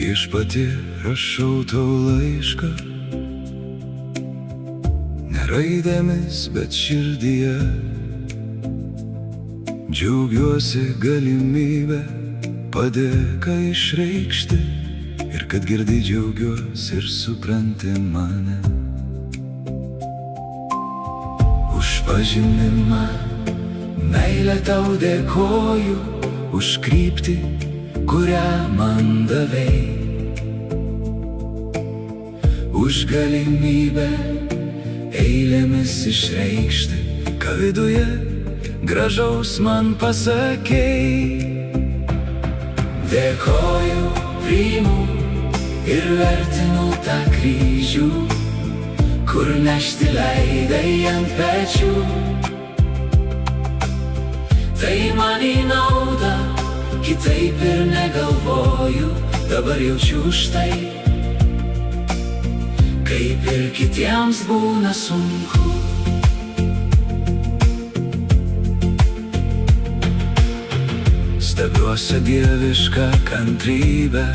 Viešpatie, rašau tau laišką, ne raidėmis, bet širdyje. Džiaugiuosi galimybę padėką išreikšti, ir kad girdi džiaugiuosi ir supranti mane. Už pažinimą, meilę tau dėkoju, už kryptį, kurią man davei, už galimybę eilėmis išreikšti, ką viduje gražaus man pasakei. Dėkoju, priimu ir vertinu tą kryžių, kur nešti leidai ant pečių. Tai man į naudą, kitaip ir negalvoju, dabar jaučiu už tai, kaip ir kitiems būna sunku. Stebiuosi dievišką kantrybę,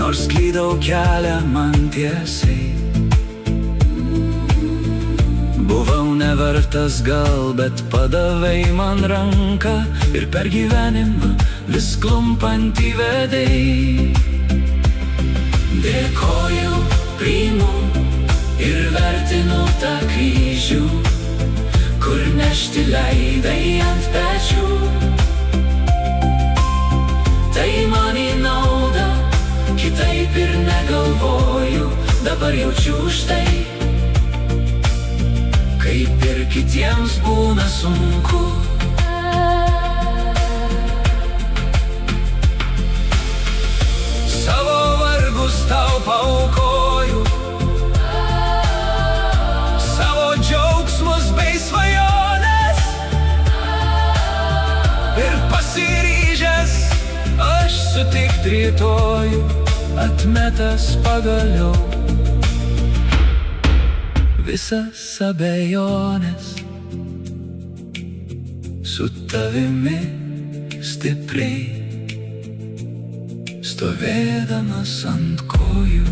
nors klydau kelią man tiesiai. Buvau nevertas gal, bet padavai man ranką ir per gyvenimą vis klumpantį vedei. Dėkoju, priimu ir vertinu tą kryžių, kur nešti leidai ant pečių. Tai man į naudą, kitaip ir negalvoju, dabar jaučiu už tai, kaip ir kitiems būna sunku. Savo vargus tau paaukoju, savo džiaugsmus bei svajones, ir pasiryžęs aš sutikt rytojų, atmetęs pagaliau visas abejonės. Su tavimi stipriai stovėdamas ant kojų.